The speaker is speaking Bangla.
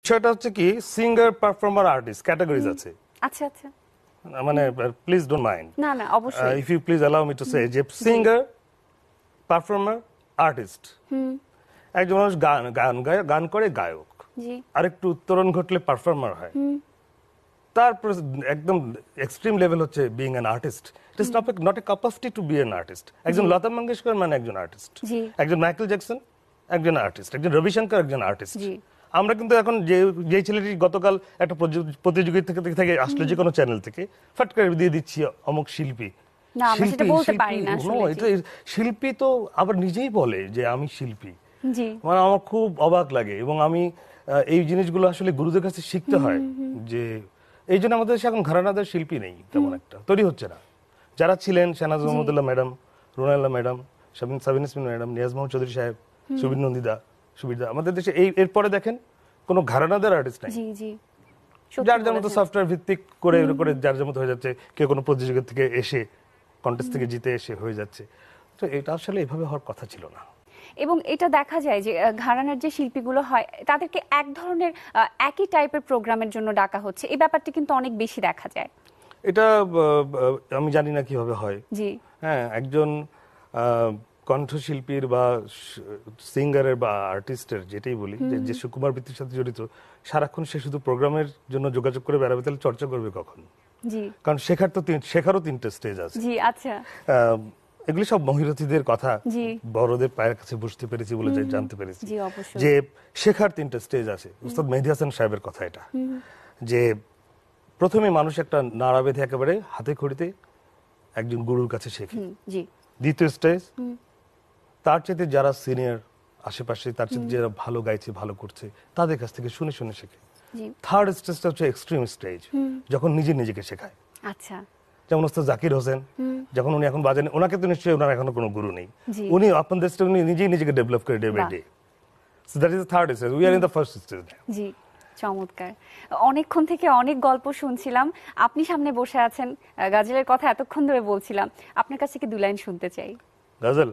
বিষয়টা হচ্ছে কি সিঙ্গার পারফর্মার আর্টিস্ট ক্যাটাগরিজ আছে। আচ্ছা আচ্ছা, মানে প্লিজ ডোন্ট মাইন্ড, না না অবশ্যই, if you please allow me to say যে সিঙ্গার পারফর্মার আর্টিস্ট, একজন মানুষ গান গান গায়, গান করে গায়ক, জি আরেকটু উত্তরণ ঘটলে পারফর্মার হয়, তারপর একদম এক্সট্রিম লেভেল হচ্ছে being an artist. It is not a capacity to be an artist. একজন লতা মঙ্গেশকর মানে একজন আর্টিস্ট, জি একজন মাইকেল জ্যাকসন একজন আর্টিস্ট, একজন রবিশঙ্কর একজন আর্টিস্ট। জি আমরা কিন্তু এখন যে ছেলেটি গতকাল একটা প্রতিযোগিতা থেকে আসলো যে কোনো চ্যানেল থেকে, ফট করে দিয়ে দিচ্ছি অমুক শিল্পী। না আমরা সেটা বলতে পারি না আসলে। এটা শিল্পী তো আবার নিজেই বলে যে আমি শিল্পী। জি মানে আমার খুব অবাক লাগে এবং আমি এই জিনিসগুলো আসলে গুরুদের কাছে শিখতে হয়। যে এই জন্য আমাদের দেশে এখন ঘরানাদের শিল্পী নেই, তেমন একটা তৈরি হচ্ছে না। যারা ছিলেন Shahnaz Mahmudullah madam, Runallah madam, Sabina Yasmin madam, Niaz Mohammad Chowdhury সাহেব, সুবীর নন্দিদা, সুবিধা, আমাদের দেশে এরপরে দেখেন কোনো ঘরানাদের আর্টিস্ট নাই। জি জি যার যার মতো সফটওয়্যার ভিত্তিক করে যার যার মতো হয়ে যাচ্ছে, কেউ কোনো প্রতিযোগিতা থেকে এসে কন্টেস্ট থেকে জিতে এসে হয়ে যাচ্ছে। তো এটা আসলে এভাবে হওয়ার কথা ছিল না। এবং এটা দেখা যায় যে ঘরানার যে শিল্পীগুলো হয় তাদেরকে এক ধরনের একই টাইপের প্রোগ্রামের জন্য ডাকা হচ্ছে, এই ব্যাপারটা কিন্তু অনেক বেশি দেখা যায়। এটা আমি জানি না কিভাবে হয়। জি হ্যাঁ, একজন কণ্ঠশিল্পীর বা সিঙ্গারের বা আর্টিস্টের যেটাই বলি, যে সুকুমার বৃত্তির সাথে জড়িত, সারাক্ষণ সে শুধু প্রোগ্রামের জন্য যোগাযোগ করে বেড়াবে, তাহলে চর্চা করবে কখন? জি কারণ শেখারও তিনটে স্টেজ আছে। জি আচ্ছা, এগুলি সব মহিরথীদের কথা, জি বড়দের পায়ের কাছে বসতে পেরেছি বলে জানতে পেরেছি জি অবশ্যই, যে শেখার তিনটে স্টেজ আছে। উস্তাদ মেহেদী হাসান সাহেবের কথা এটা, যে প্রথমে মানুষ একটা নাড়া বেঁধে একেবারে হাতে খড়িতে একজন গুরুর কাছে শেখে। জি দ্বিতীয় স্টেজ, তার চাইতে যারা সিনিয়র আশেপাশে, তার চাইতে যারা ভালো গাইছে, ভালো করছে, তাদের কাছ থেকে শুনে শুনে শেখে। জি থার্ড স্টেজটা হচ্ছে এক্সট্রিম স্টেজ, যখন নিজেকে শেখায়। আচ্ছা, যেমন ওস্তাদ জাকির হোসেন, যখন উনি এখন বাজেন, ওনাকে তো নিশ্চয়ই ওনার এখনো কোনো গুরু নেই, জি উনি আপনাদের উনি নিজেই নিজেকে ডেভেলপ করে day by day. So that is the third stage, we are in the first stage. জি চমৎকার, অনেকক্ষণ থেকে অনেক গল্প শুনছিলাম, আপনি সামনে বসে আছেন, গাজলের কথা এতক্ষণ ধরে বলছিলাম, আপনার কাছ থেকে 2 লাইন শুনতে চাই। গাজল?